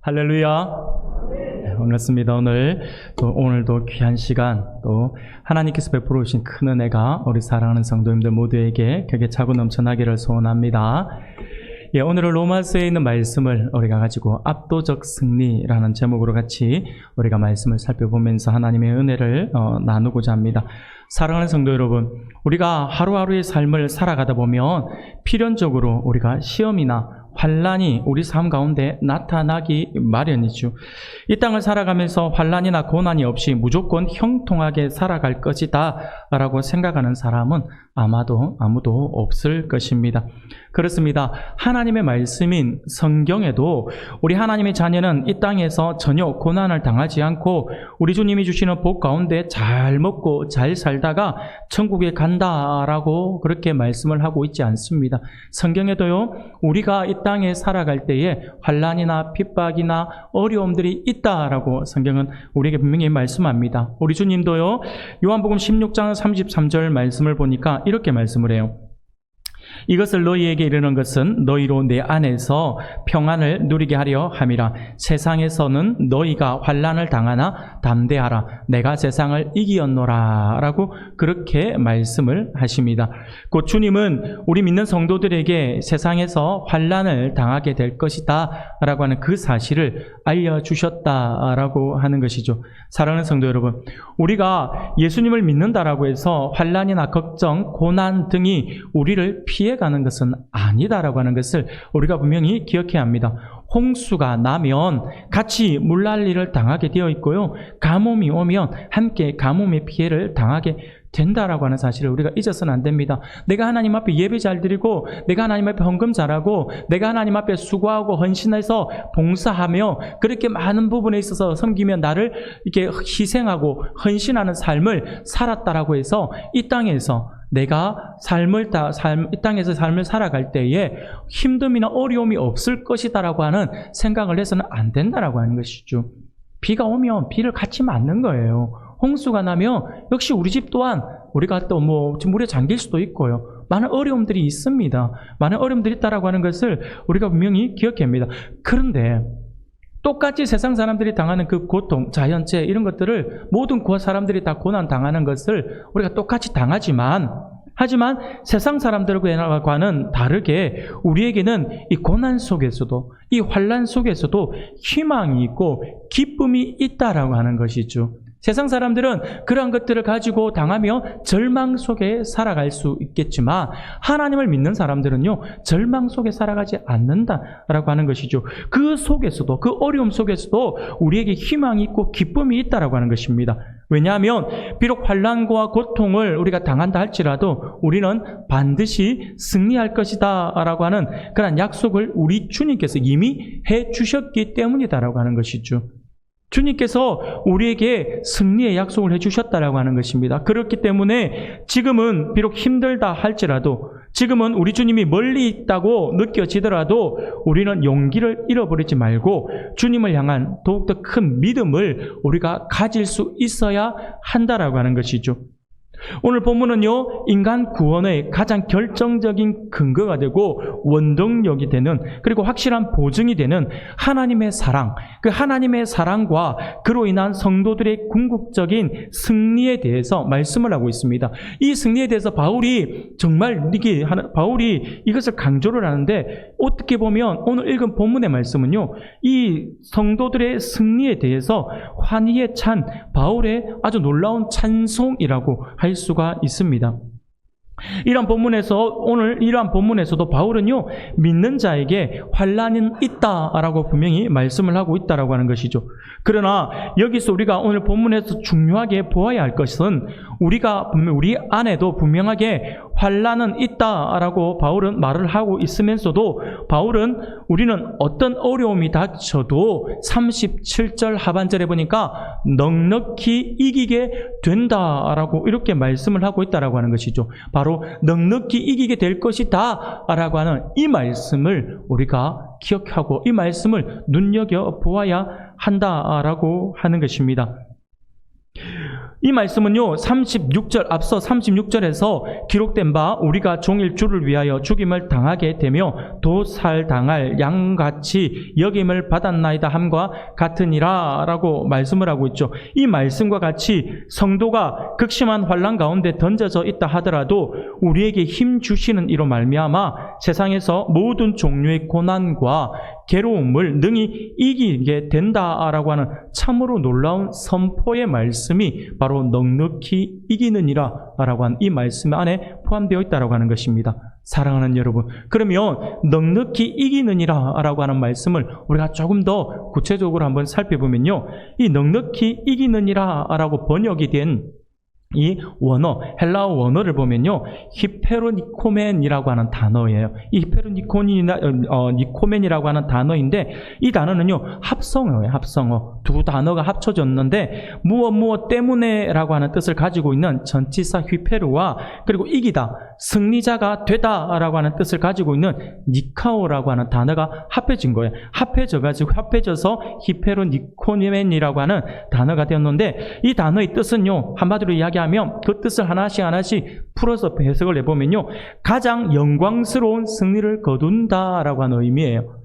할렐루야. 네, 반갑습니다. 오늘도 귀한 시간, 또 하나님께서 베풀어 주신 큰 은혜가 우리 사랑하는 성도님들 모두에게 격에 차고 넘쳐나기를 소원합니다. 오늘은 로마서에 있는 말씀을 우리가 가지고 압도적 승리라는 제목으로 같이 우리가 말씀을 살펴보면서 하나님의 은혜를 나누고자 합니다. 사랑하는 성도 여러분, 우리가 하루하루의 삶을 살아가다 보면 필연적으로 우리가 시험이나 환난이 우리 삶 가운데 나타나기 마련이죠. 이 땅을 살아가면서 환난이나 고난이 없이 무조건 형통하게 살아갈 것이다 라고 생각하는 사람은 아무도 없을 것입니다. 그렇습니다. 하나님의 말씀인 성경에도 우리 하나님의 자녀는 이 땅에서 전혀 고난을 당하지 않고 우리 주님이 주시는 복 가운데 잘 먹고 잘 살다가 천국에 간다라고 그렇게 말씀을 하고 있지 않습니다. 성경에도요, 우리가 이 땅에 살아갈 때에 환난이나 핍박이나 어려움들이 있다라고 성경은 우리에게 분명히 말씀합니다. 우리 주님도요, 요한복음 16장 33절 말씀을 보니까 이렇게 말씀을 해요. 이것을 너희에게 이르는 것은 너희로 내 안에서 평안을 누리게 하려 함이라. 세상에서는 너희가 환난을 당하나 담대하라. 내가 세상을 이기었노라 라고 그렇게 말씀을 하십니다. 곧 주님은 우리 믿는 성도들에게 세상에서 환난을 당하게 될 것이다 라고 하는 그 사실을 알려주셨다라고 하는 것이죠. 사랑하는 성도 여러분, 우리가 예수님을 믿는다라고 해서 환난이나 걱정, 고난 등이 우리를 피해가는 것은 아니다라고 하는 것을 우리가 분명히 기억해야 합니다. 홍수가 나면 같이 물난리를 당하게 되어 있고요, 가뭄이 오면 함께 가뭄의 피해를 당하게 된다라고 하는 사실을 우리가 잊어서는 안 됩니다. 내가 하나님 앞에 예배 잘 드리고, 내가 하나님 앞에 헌금 잘하고, 내가 하나님 앞에 수고하고 헌신해서 봉사하며 그렇게 많은 부분에 있어서 섬기며 나를 이렇게 희생하고 헌신하는 삶을 살았다라고 해서 이 땅에서 내가 이 땅에서 삶을 살아갈 때에 힘듦이나 어려움이 없을 것이다라고 하는 생각을 해서는 안 된다라고 하는 것이죠. 비가 오면 비를 같이 맞는 거예요. 홍수가 나면 역시 우리 집 또한 우리가 또 물에 잠길 수도 있고요. 많은 어려움들이 있습니다. 많은 어려움들이 있다라고 하는 것을 우리가 분명히 기억해야 합니다. 그런데 똑같이 세상 사람들이 당하는 그 고통, 자연재해 이런 것들을 모든 사람들이 다 고난 당하는 것을 우리가 똑같이 하지만 세상 사람들과는 다르게 우리에게는 이 고난 속에서도, 이 환난 속에서도 희망이 있고 기쁨이 있다라고 하는 것이죠. 세상 사람들은 그러한 것들을 가지고 당하며 절망 속에 살아갈 수 있겠지만 하나님을 믿는 사람들은요, 절망 속에 살아가지 않는다라고 하는 것이죠. 그 속에서도, 그 어려움 속에서도 우리에게 희망이 있고 기쁨이 있다라고 하는 것입니다. 왜냐하면 비록 환난과 고통을 우리가 당한다 할지라도 우리는 반드시 승리할 것이다 라고 하는 그런 약속을 우리 주님께서 이미 해주셨기 때문이다라고 하는 것이죠. 주님께서 우리에게 승리의 약속을 해주셨다라고 하는 것입니다. 그렇기 때문에 지금은 비록 힘들다 할지라도, 지금은 우리 주님이 멀리 있다고 느껴지더라도 우리는 용기를 잃어버리지 말고 주님을 향한 더욱더 큰 믿음을 우리가 가질 수 있어야 한다라고 하는 것이죠. 오늘 본문은요, 인간 구원의 가장 결정적인 근거가 되고 원동력이 되는, 그리고 확실한 보증이 되는 하나님의 사랑, 그 하나님의 사랑과 그로 인한 성도들의 궁극적인 승리에 대해서 말씀을 하고 있습니다. 이 승리에 대해서 바울이 이것을 강조를 하는데, 어떻게 보면 오늘 읽은 본문의 말씀은요, 이 성도들의 승리에 대해서 환희에 찬 바울의 아주 놀라운 찬송이라고 할 수가 있습니다. 이러한 본문에서도 바울은요, 믿는 자에게 환난은 있다라고 분명히 말씀을 하고 있다라고 하는 것이죠. 그러나 여기서 우리가 오늘 본문에서 중요하게 보아야 할 것은 우리 안에도 분명하게 환난은 있다라고 바울은 말을 하고 있으면서도 우리는 어떤 어려움이 닥쳐도 37절 하반절에 보니까 넉넉히 이기게 된다라고 이렇게 말씀을 하고 있다라고 하는 것이죠. 바로 넉넉히 이기게 될 것이다 라고 하는 이 말씀을 우리가 기억하고 이 말씀을 눈여겨보아야 한다라고 하는 것입니다. 이 말씀은요, 36절, 앞서 36절에서 기록된 바 우리가 종일 주를 위하여 죽임을 당하게 되며 도살당할 양같이 여김을 받았나이다 함과 같으니라 라고 말씀을 하고 있죠. 이 말씀과 같이 성도가 극심한 환난 가운데 던져져 있다 하더라도 우리에게 힘 주시는 이로 말미암아 세상에서 모든 종류의 고난과 괴로움을 능히 이기게 된다라고 하는 참으로 놀라운 선포의 말씀이 바로 넉넉히 이기느니라 라고 하는 이 말씀 안에 포함되어 있다고 하는 것입니다. 사랑하는 여러분, 그러면 넉넉히 이기느니라 라고 하는 말씀을 우리가 조금 더 구체적으로 한번 살펴보면요, 이 넉넉히 이기느니라 라고 번역이 된 이 원어, 헬라어 원어를 보면요, 히페로니코멘이라고 하는 단어예요. 이 히페로니코멘이라고 하는 단어인데, 이 단어는요, 합성어예요. 합성어. 두 단어가 합쳐졌는데 무엇 때문에라고 하는 뜻을 가지고 있는 전치사 히페르와 그리고 이기다, 승리자가 되다라고 하는 뜻을 가지고 있는 니카오라고 하는 단어가 합해진 거예요. 합해져서 히페로니코멘이라고 하는 단어가 되었는데, 이 단어의 뜻은요, 한마디로 이야기하면 그 뜻을 하나씩 풀어서 해석을 해보면요, 가장 영광스러운 승리를 거둔다라고 하는 의미예요.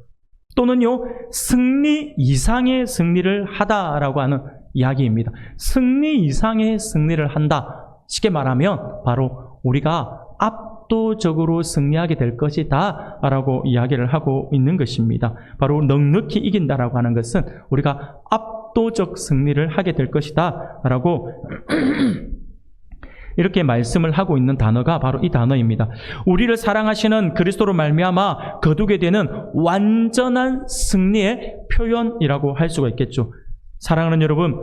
또는요, 승리 이상의 승리를 하다라고 하는 이야기입니다. 승리 이상의 승리를 한다. 쉽게 말하면 바로 우리가 압도적으로 승리하게 될 것이다 라고 이야기를 하고 있는 것입니다. 바로 넉넉히 이긴다라고 하는 것은 우리가 압도적 승리를 하게 될 것이다 라고 이렇게 말씀을 하고 있는 단어가 바로 이 단어입니다. 우리를 사랑하시는 그리스도로 말미암아 거두게 되는 완전한 승리의 표현이라고 할 수가 있겠죠. 사랑하는 여러분,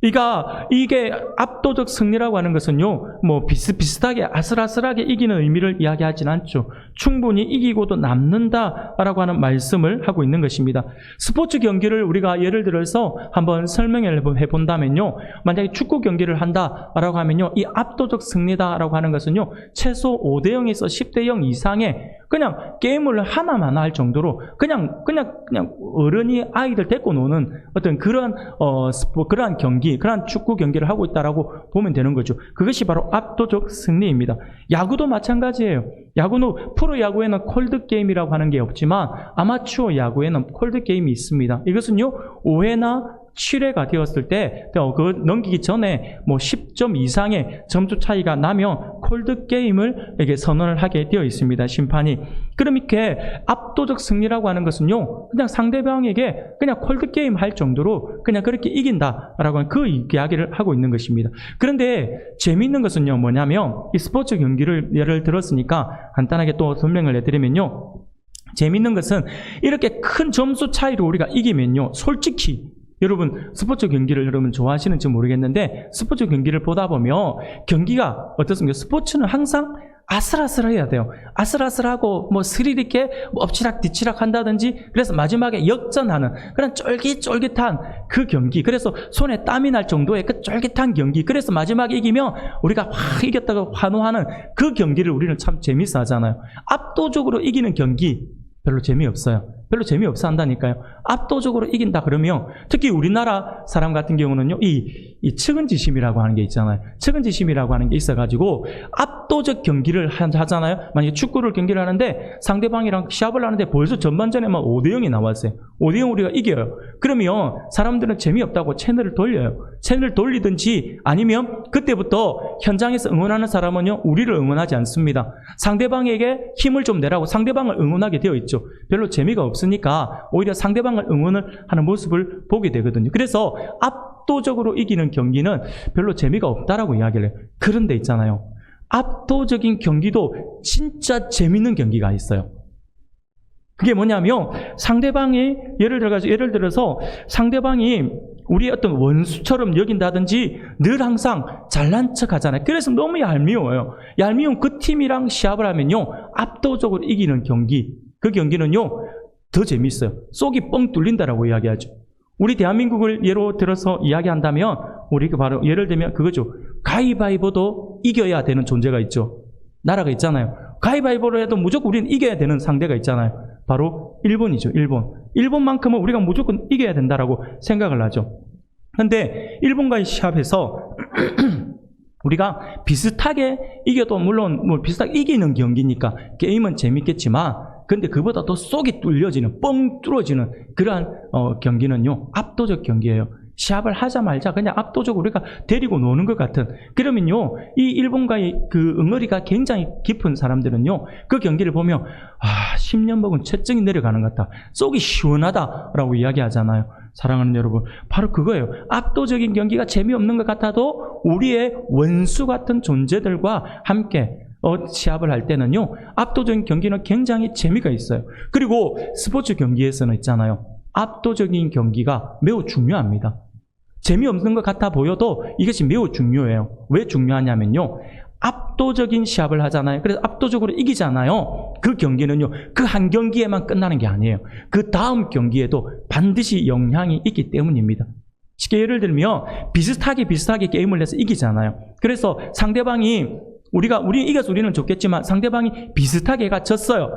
이게 압도적 승리라고 하는 것은요, 뭐 비슷비슷하게 아슬아슬하게 이기는 의미를 이야기하진 않죠. 충분히 이기고도 남는다라고 하는 말씀을 하고 있는 것입니다. 스포츠 경기를 우리가 예를 들어서 한번 설명을 해본다면요, 만약에 축구 경기를 한다라고 하면요, 이 압도적 승리다라고 하는 것은요, 최소 5대0에서 10대0 이상의 그냥 게임을 하나만 할 정도로 그냥 어른이 아이들 데리고 노는 어떤 그러한 경기, 그러한 축구 경기를 하고 있다라고 보면 되는 거죠. 그것이 바로 압도적 승리입니다. 야구도 마찬가지예요. 야구는 프로야구에는 콜드게임이라고 하는 게 없지만 아마추어 야구에는 콜드게임이 있습니다. 이것은요, 5회나 7회가 되었을 때, 그 넘기기 전에 뭐 10점 이상의 점수 차이가 나면 콜드게임을 이렇게 선언을 하게 되어 있습니다, 심판이. 그럼 이렇게 압도적 승리라고 하는 것은요, 그냥 상대방에게 그냥 콜드게임 할 정도로 그냥 그렇게 이긴다라고 하는 그 이야기를 하고 있는 것입니다. 그런데 재미있는 것은요, 뭐냐면, 이 스포츠 경기를 예를 들었으니까 간단하게 또 설명을 해드리면요, 재미있는 것은 이렇게 큰 점수 차이로 우리가 이기면요, 솔직히 여러분, 스포츠 경기를 여러분 좋아하시는지 모르겠는데, 스포츠 경기를 보다 보면 경기가 어떻습니까? 스포츠는 항상 아슬아슬해야 돼요. 아슬아슬하고 뭐 스릴 있게 뭐 엎치락 뒤치락 한다든지, 그래서 마지막에 역전하는 그런 쫄깃쫄깃한 그 경기, 그래서 손에 땀이 날 정도의 그 쫄깃한 경기, 그래서 마지막에 이기면 우리가 확 이겼다고 환호하는 그 경기를 우리는 참 재밌어 하잖아요. 압도적으로 이기는 경기 별로 재미없어요. 별로 재미없어 한다니까요. 압도적으로 이긴다 그러면, 특히 우리나라 사람 같은 경우는요, 이 측은지심이라고 하는 게 있잖아요. 측은지심이라고 하는 게 있어가지고 압도적 경기를 하잖아요. 만약에 축구를 경기를 하는데 상대방이랑 시합을 하는데 벌써 전반전에만 5대0이 나왔어요. 5대0 우리가 이겨요. 그러면 사람들은 재미없다고 채널을 돌려요. 채널을 돌리든지 아니면 그때부터 현장에서 응원하는 사람은요, 우리를 응원하지 않습니다. 상대방에게 힘을 좀 내라고 상대방을 응원하게 되어 있죠. 별로 재미가 없으니까 오히려 상대방을 응원을 하는 모습을 보게 되거든요. 그래서 압도적으로 이기는 경기는 별로 재미가 없다라고 이야기를 해요. 그런데 있잖아요, 압도적인 경기도 진짜 재밌는 경기가 있어요. 그게 뭐냐면, 상대방이 예를 들어서 상대방이 우리의 어떤 원수처럼 여긴다든지 늘 항상 잘난 척 하잖아요. 그래서 너무 얄미워요. 얄미운 그 팀이랑 시합을 하면요, 압도적으로 이기는 경기, 그 경기는요 더 재밌어요. 속이 뻥 뚫린다라고 이야기하죠. 우리 대한민국을 예로 들어서 이야기한다면, 우리가 바로 예를 들면 그거죠. 가위바위보도 이겨야 되는 존재가 있죠. 나라가 있잖아요. 가위바위보를 해도 무조건 우리는 이겨야 되는 상대가 있잖아요. 바로 일본이죠. 일본만큼은 우리가 무조건 이겨야 된다라고 생각을 하죠. 근데 일본과의 시합에서 우리가 비슷하게 이겨도 물론 뭐 비슷하게 이기는 경기니까 게임은 재밌겠지만 근데 그보다 더 속이 뚫려지는 뻥 뚫어지는 그러한 경기는요 압도적 경기예요. 시합을 하자마자 그냥 압도적으로 우리가 데리고 노는 것 같은. 그러면요 이 일본과의 그 응어리가 굉장히 깊은 사람들은요 그 경기를 보면 10년 먹은 채증이 내려가는 것 같다, 속이 시원하다라고 이야기하잖아요. 사랑하는 여러분, 바로 그거예요. 압도적인 경기가 재미없는 것 같아도 우리의 원수 같은 존재들과 함께 시합을 할 때는요 압도적인 경기는 굉장히 재미가 있어요. 그리고 스포츠 경기에서는 있잖아요, 압도적인 경기가 매우 중요합니다. 재미없는 것 같아 보여도 이것이 매우 중요해요. 왜 중요하냐면요, 압도적인 시합을 하잖아요. 그래서 압도적으로 이기잖아요. 그 경기는요 그 한 경기에만 끝나는 게 아니에요. 그 다음 경기에도 반드시 영향이 있기 때문입니다. 쉽게 예를 들면 비슷하게 게임을 해서 이기잖아요. 그래서 상대방이 우리 이겨서 우리는 좋겠지만 상대방이 비슷하게 해가 졌어요.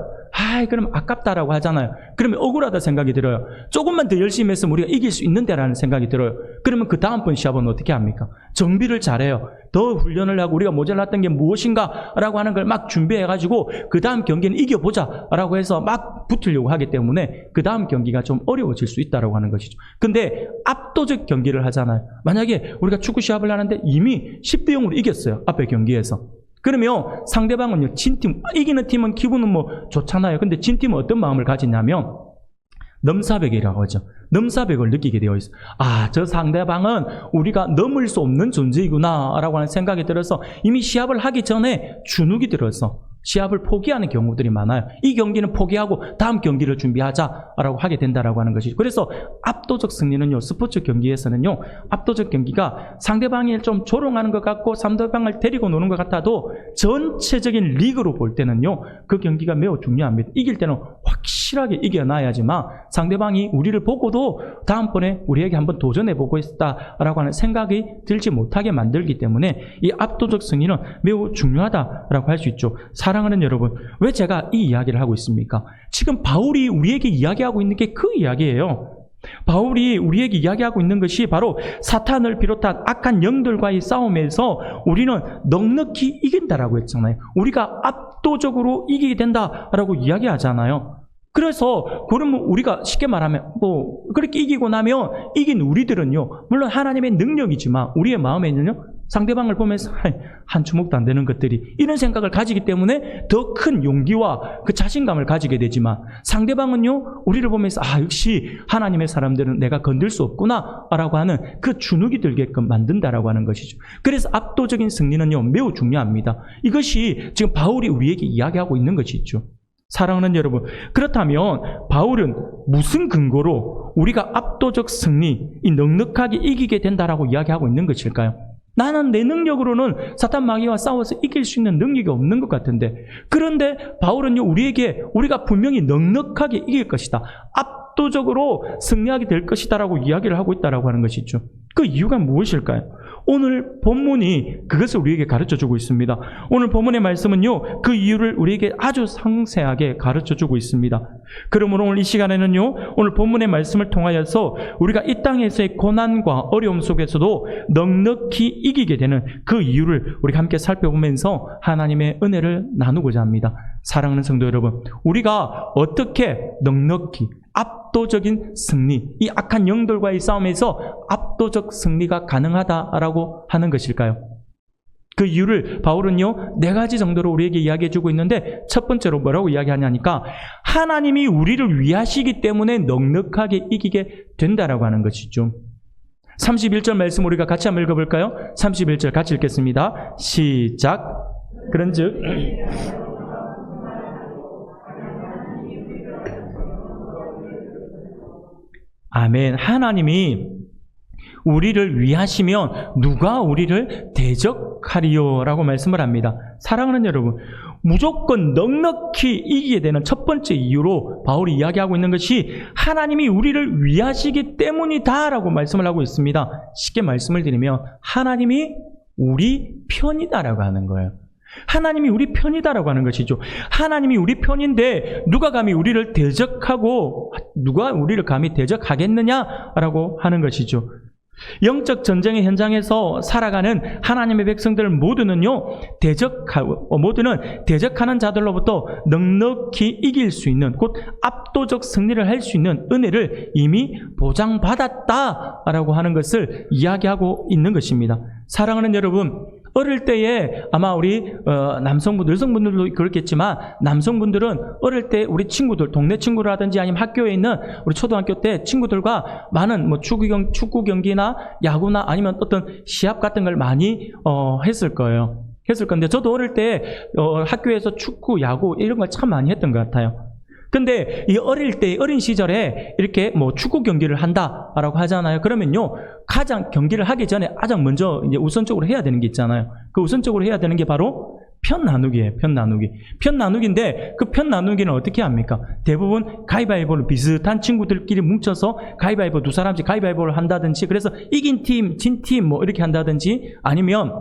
그럼 아깝다라고 하잖아요. 그러면 억울하다 생각이 들어요. 조금만 더 열심히 했으면 우리가 이길 수 있는데라는 생각이 들어요. 그러면 그 다음번 시합은 어떻게 합니까? 정비를 잘해요. 더 훈련을 하고 우리가 모자랐던 게 무엇인가라고 하는 걸 막 준비해가지고 그 다음 경기는 이겨보자라고 해서 막 붙으려고 하기 때문에 그 다음 경기가 좀 어려워질 수 있다라고 하는 것이죠. 근데 압도적 경기를 하잖아요. 만약에 우리가 축구 시합을 하는데 이미 10대 0으로 이겼어요. 앞에 경기에서. 그러면 상대방은요, 진팀, 이기는 팀은 기분은 뭐 좋잖아요. 근데 진팀은 어떤 마음을 가지냐면 넘사벽이라고 하죠. 넘사벽을 느끼게 되어 있어요. 저 상대방은 우리가 넘을 수 없는 존재이구나 라고 하는 생각이 들어서 이미 시합을 하기 전에 주눅이 들어서 시합을 포기하는 경우들이 많아요. 이 경기는 포기하고 다음 경기를 준비하자라고 하게 된다라고 하는 것이죠. 그래서 압도적 승리는요, 스포츠 경기에서는요, 압도적 경기가 상대방이 좀 조롱하는 것 같고 상대방을 데리고 노는 것 같아도 전체적인 리그로 볼 때는요, 그 경기가 매우 중요합니다. 이길 때는 확실하게 이겨놔야지만 상대방이 우리를 보고도 다음번에 우리에게 한번 도전해보고 있다라고 하는 생각이 들지 못하게 만들기 때문에 이 압도적 승리는 매우 중요하다라고 할 수 있죠. 사랑하는 여러분, 왜 제가 이 이야기를 하고 있습니까? 지금 바울이 우리에게 이야기하고 있는 게 그 이야기예요. 바울이 우리에게 이야기하고 있는 것이 바로 사탄을 비롯한 악한 영들과의 싸움에서 우리는 넉넉히 이긴다라고 했잖아요. 우리가 압도적으로 이기게 된다라고 이야기하잖아요. 그래서 그러면 우리가 쉽게 말하면 그렇게 이기고 나면 이긴 우리들은요, 물론 하나님의 능력이지만 우리의 마음에는요 상대방을 보면서 한 주먹도 안 되는 것들이 이런 생각을 가지기 때문에 더 큰 용기와 그 자신감을 가지게 되지만 상대방은요 우리를 보면서 역시 하나님의 사람들은 내가 건들 수 없구나 라고 하는 그 주눅이 들게끔 만든다라고 하는 것이죠. 그래서 압도적인 승리는요 매우 중요합니다. 이것이 지금 바울이 우리에게 이야기하고 있는 것이죠. 사랑하는 여러분, 그렇다면 바울은 무슨 근거로 우리가 압도적 승리, 이 넉넉하게 이기게 된다라고 이야기하고 있는 것일까요? 나는 내 능력으로는 사탄 마귀와 싸워서 이길 수 있는 능력이 없는 것 같은데, 그런데 바울은요 우리가 분명히 넉넉하게 이길 것이다, 압도적으로 승리하게 될 것이다 라고 이야기를 하고 있다라고 하는 것이죠. 그 이유가 무엇일까요? 오늘 본문이 그것을 우리에게 가르쳐주고 있습니다. 오늘 본문의 말씀은요 그 이유를 우리에게 아주 상세하게 가르쳐주고 있습니다. 그러므로 오늘 이 시간에는요 오늘 본문의 말씀을 통하여서 우리가 이 땅에서의 고난과 어려움 속에서도 넉넉히 이기게 되는 그 이유를 우리가 함께 살펴보면서 하나님의 은혜를 나누고자 합니다. 사랑하는 성도 여러분, 우리가 어떻게 넉넉히 압도적인 승리, 이 악한 영들과의 싸움에서 압도적 승리가 가능하다라고 하는 것일까요? 그 이유를 바울은요 4가지 정도로 우리에게 이야기해주고 있는데, 첫 번째로 뭐라고 이야기하냐니까 하나님이 우리를 위하시기 때문에 넉넉하게 이기게 된다라고 하는 것이죠. 31절 말씀 우리가 같이 한번 읽어볼까요? 31절 같이 읽겠습니다. 시작. 그런즉 아멘. 하나님이 우리를 위하시면 누가 우리를 대적하리요? 라고 말씀을 합니다. 사랑하는 여러분, 무조건 넉넉히 이기게 되는 첫 번째 이유로 바울이 이야기하고 있는 것이 하나님이 우리를 위하시기 때문이다 라고 말씀을 하고 있습니다. 쉽게 말씀을 드리면 하나님이 우리 편이다라고 하는 거예요. 하나님이 우리 편이다라고 하는 것이죠. 하나님이 우리 편인데 누가 감히 우리를 대적하고 누가 우리를 감히 대적하겠느냐라고 하는 것이죠. 영적 전쟁의 현장에서 살아가는 하나님의 백성들 모두는요, 모두는 대적하는 자들로부터 넉넉히 이길 수 있는, 곧 압도적 승리를 할 수 있는 은혜를 이미 보장받았다라고 하는 것을 이야기하고 있는 것입니다. 사랑하는 여러분, 어릴 때에 아마 우리 남성분들, 여성분들도 그렇겠지만 남성분들은 어릴 때 우리 친구들, 동네 친구라든지 아니면 학교에 있는 우리 초등학교 때 친구들과 많은 뭐 축구 경기나 야구나 아니면 어떤 시합 같은 걸 많이 했을 거예요. 했을 건데 저도 어릴 때 학교에서 축구, 야구 이런 걸 참 많이 했던 것 같아요. 근데 이 어릴 때, 어린 시절에 이렇게 뭐 축구 경기를 한다라고 하잖아요. 그러면요, 가장 경기를 하기 전에 가장 먼저 이제 우선적으로 해야 되는 게 있잖아요. 그 우선적으로 해야 되는 게 바로 편 나누기예요. 편 나누기. 편 나누기인데 그 편 나누기는 어떻게 합니까? 대부분 가위바위보를 비슷한 친구들끼리 뭉쳐서 가위바위보 두 사람씩 가위바위보를 한다든지, 그래서 이긴 팀, 진 팀 뭐 이렇게 한다든지, 아니면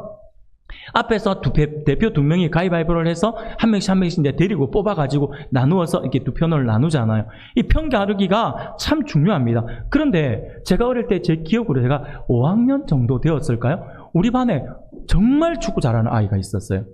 앞에서 대표 두 명이 가위바위보를 해서 한 명씩 이제 데리고 뽑아가지고 나누어서 이렇게 두 편을 나누잖아요. 이 편 가르기가 참 중요합니다. 그런데 제가 어릴 때 제 기억으로 제가 5학년 정도 되었을까요? 우리 반에 정말 축구 잘하는 아이가 있었어요.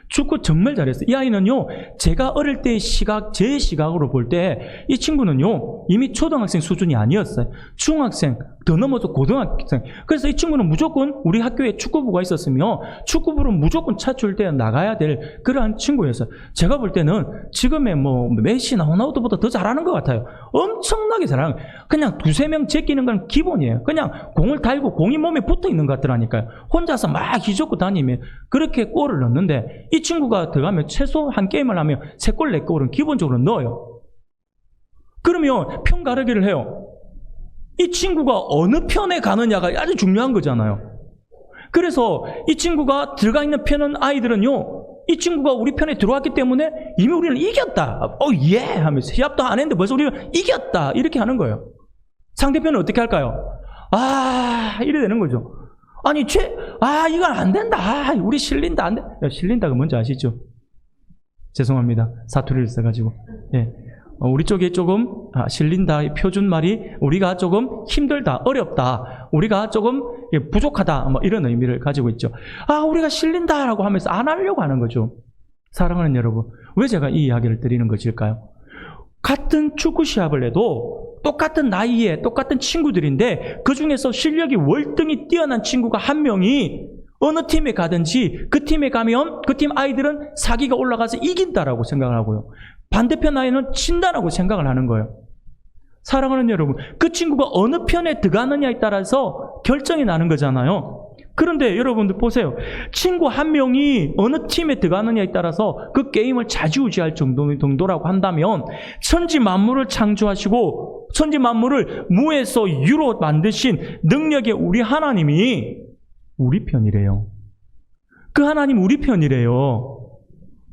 축구 정말 잘했어요. 이 아이는요, 제가 어릴 때의 제 시각으로 볼 때 이 친구는요, 이미 초등학생 수준이 아니었어요. 중학생, 더 넘어서 고등학생. 그래서 이 친구는 무조건 우리 학교에 축구부가 있었으며 축구부로 무조건 차출 때 나가야 될 그러한 친구였어요. 제가 볼 때는 지금의 뭐 메시나 호나우두보다 더 잘하는 것 같아요. 엄청나게 잘하는 거예요. 그냥 두세 명 제끼는 건 기본이에요. 그냥 공을 달고 공이 몸에 붙어 있는 것 같더라니까요. 혼자서 막 휘젓고 다니면 그렇게 골을 넣는데, 이 친구가 들어가면 최소 한 게임을 하면 3골, 4골은 기본적으로 넣어요. 그러면 편 가르기를 해요. 이 친구가 어느 편에 가느냐가 아주 중요한 거잖아요. 그래서 이 친구가 들어가 있는 편은 아이들은요, 이 친구가 우리 편에 들어왔기 때문에 이미 우리는 이겼다. 예! 하면서 시합도 안 했는데 벌써 우리는 이겼다. 이렇게 하는 거예요. 상대편은 어떻게 할까요? 이래 되는 거죠. 아니, 이건 안 된다. 우리 실린다. 안 돼. 실린다가 뭔지 아시죠? 죄송합니다. 사투리를 써가지고. 예. 우리 쪽에 조금, 실린다. 표준말이 우리가 조금 힘들다, 어렵다. 우리가 조금 부족하다. 뭐 이런 의미를 가지고 있죠. 우리가 실린다라고 하면서 안 하려고 하는 거죠. 사랑하는 여러분, 왜 제가 이 이야기를 드리는 것일까요? 같은 축구 시합을 해도 똑같은 나이에 똑같은 친구들인데 그 중에서 실력이 월등히 뛰어난 친구가 한 명이 어느 팀에 가든지 그 팀에 가면 그 팀 아이들은 사기가 올라가서 이긴다라고 생각을 하고요. 반대편 아이는 진다라고 생각을 하는 거예요. 사랑하는 여러분, 그 친구가 어느 편에 들어가느냐에 따라서 결정이 나는 거잖아요. 그런데 여러분들 보세요. 친구 한 명이 어느 팀에 들어가느냐에 따라서 그 게임을 좌지우지할 정도라고 한다면, 천지 만물을 창조하시고 천지 만물을 무에서 유로 만드신 능력의 우리 하나님이 우리 편이래요. 그 하나님 우리 편이래요.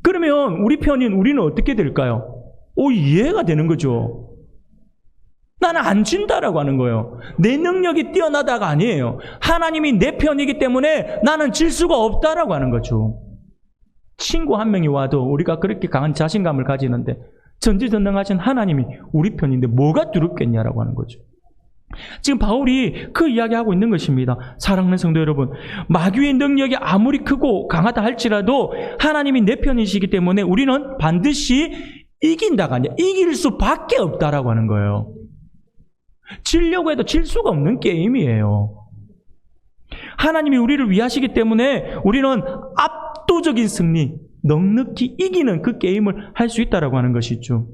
그러면 우리 편인 우리는 어떻게 될까요? 이해가 되는 거죠. 나는 안 진다라고 하는 거예요. 내 능력이 뛰어나다가 아니에요. 하나님이 내 편이기 때문에 나는 질 수가 없다라고 하는 거죠. 친구 한 명이 와도 우리가 그렇게 강한 자신감을 가지는데 전지전능하신 하나님이 우리 편인데 뭐가 두렵겠냐라고 하는 거죠. 지금 바울이 그 이야기하고 있는 것입니다. 사랑하는 성도 여러분, 마귀의 능력이 아무리 크고 강하다 할지라도 하나님이 내 편이시기 때문에 우리는 반드시 이긴다가 아니라 이길 수밖에 없다라고 하는 거예요. 지려고 해도 질 수가 없는 게임이에요. 하나님이 우리를 위하시기 때문에 우리는 압도적인 승리, 넉넉히 이기는 그 게임을 할 수 있다라고 하는 것이죠.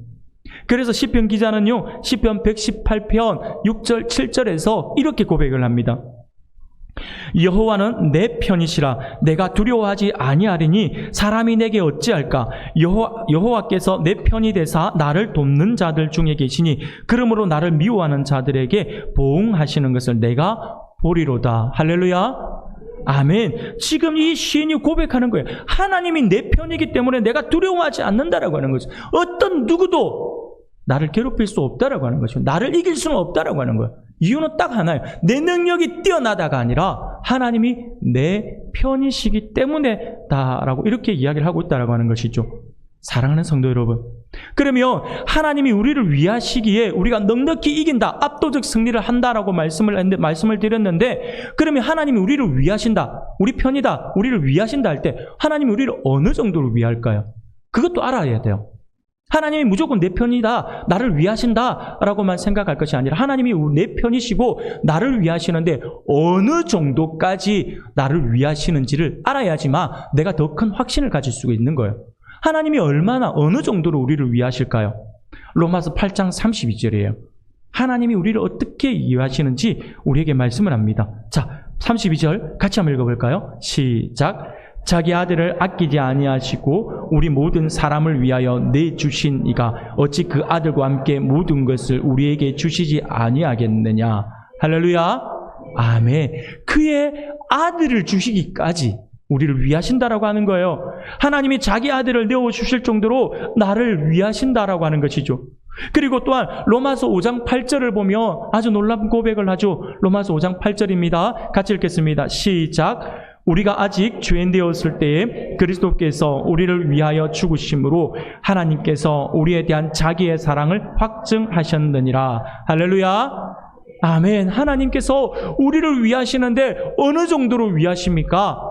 그래서 시편 기자는요, 시편 118편 6절 7절에서 이렇게 고백을 합니다. 여호와는 내 편이시라. 내가 두려워하지 아니하리니 사람이 내게 어찌할까. 여호와께서 내 편이 되사 나를 돕는 자들 중에 계시니 그러므로 나를 미워하는 자들에게 보응하시는 것을 내가 보리로다. 할렐루야. 아멘. 지금 이 시인이 고백하는 거예요. 하나님이 내 편이기 때문에 내가 두려워하지 않는다라고 하는 거죠. 어떤 누구도 나를 괴롭힐 수 없다라고 하는 것이고 나를 이길 수는 없다라고 하는 거예요. 이유는 딱 하나예요. 내 능력이 뛰어나다가 아니라 하나님이 내 편이시기 때문에 다라고 이렇게 이야기를 하고 있다라고 하는 것이죠. 사랑하는 성도 여러분, 그러면 하나님이 우리를 위하시기에 우리가 넉넉히 이긴다, 압도적 승리를 한다라고 말씀을 드렸는데, 그러면 하나님이 우리를 위하신다, 우리 편이다, 우리를 위하신다 할 때 하나님이 우리를 어느 정도로 위할까요? 그것도 알아야 돼요. 하나님이 무조건 내 편이다, 나를 위하신다라고만 생각할 것이 아니라 하나님이 내 편이시고 나를 위하시는데 어느 정도까지 나를 위하시는지를 알아야지만 내가 더 큰 확신을 가질 수가 있는 거예요. 하나님이 얼마나 어느 정도로 우리를 위하실까요? 로마서 8장 32절이에요. 하나님이 우리를 어떻게 위하시는지 우리에게 말씀을 합니다. 자, 32절 같이 한번 읽어볼까요? 시작. 자기 아들을 아끼지 아니하시고 우리 모든 사람을 위하여 내주신 이가 어찌 그 아들과 함께 모든 것을 우리에게 주시지 아니하겠느냐. 할렐루야. 아멘. 그의 아들을 주시기까지 우리를 위하신다라고 하는 거예요. 하나님이 자기 아들을 내어주실 정도로 나를 위하신다라고 하는 것이죠. 그리고 또한 로마서 5장 8절을 보면 아주 놀라운 고백을 하죠. 로마서 5장 8절입니다. 같이 읽겠습니다. 시작. 우리가 아직 죄인 되었을 때에 그리스도께서 우리를 위하여 죽으심으로 하나님께서 우리에 대한 자기의 사랑을 확증하셨느니라. 할렐루야. 아멘. 하나님께서 우리를 위하시는데 어느 정도로 위하십니까?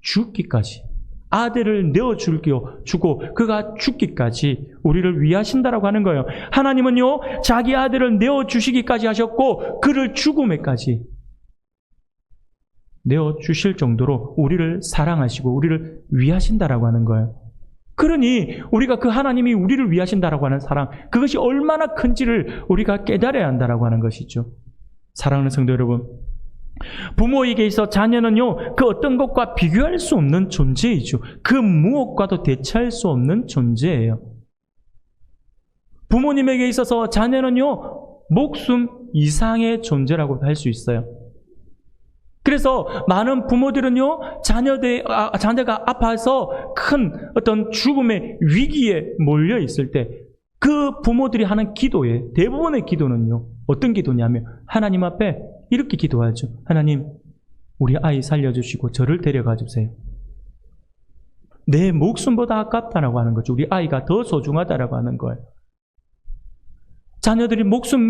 죽기까지. 아들을 내어주고 그가 죽기까지 우리를 위하신다라고 하는 거예요. 하나님은요, 자기 아들을 내어주시기까지 하셨고 그를 죽음에까지 내어주실 정도로 우리를 사랑하시고 우리를 위하신다라고 하는 거예요. 그러니 우리가 그 하나님이 우리를 위하신다라고 하는 사랑, 그것이 얼마나 큰지를 우리가 깨달아야 한다라고 하는 것이죠. 사랑하는 성도 여러분, 부모에게 있어 자녀는요, 그 어떤 것과 비교할 수 없는 존재이죠. 그 무엇과도 대체할 수 없는 존재예요. 부모님에게 있어서 자녀는요, 목숨 이상의 존재라고 할 수 있어요. 그래서 많은 부모들은요, 자녀가 아파서 큰 어떤 죽음의 위기에 몰려 있을 때 그 부모들이 하는 기도에 대부분의 기도는요, 어떤 기도냐면 하나님 앞에 이렇게 기도하죠. 하나님, 우리 아이 살려주시고 저를 데려가 주세요. 내 목숨보다 아깝다라고 하는 거죠. 우리 아이가 더 소중하다라고 하는 거예요. 자녀들이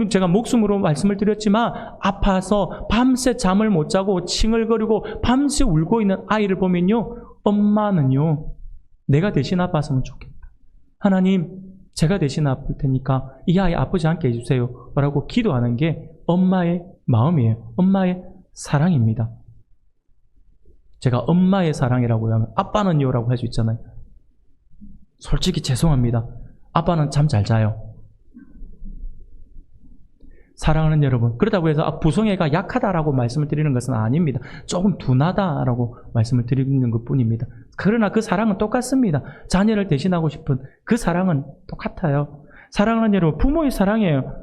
제가 목숨으로 말씀을 드렸지만 아파서 밤새 잠을 못 자고 칭얼거리고 밤새 울고 있는 아이를 보면요, 엄마는요, 내가 대신 아팠으면 좋겠다. 하나님, 제가 대신 아플 테니까 이 아이 아프지 않게 해주세요 라고 기도하는 게 엄마의 마음이에요. 엄마의 사랑입니다. 제가 엄마의 사랑이라고 하면 아빠는요 라고 할 수 있잖아요. 솔직히 죄송합니다. 아빠는 잠 잘 자요. 사랑하는 여러분, 그렇다고 해서 부성애가 약하다라고 말씀을 드리는 것은 아닙니다. 조금 둔하다라고 말씀을 드리는 것뿐입니다. 그러나 그 사랑은 똑같습니다. 자녀를 대신하고 싶은 그 사랑은 똑같아요. 사랑하는 여러분, 부모의 사랑이에요.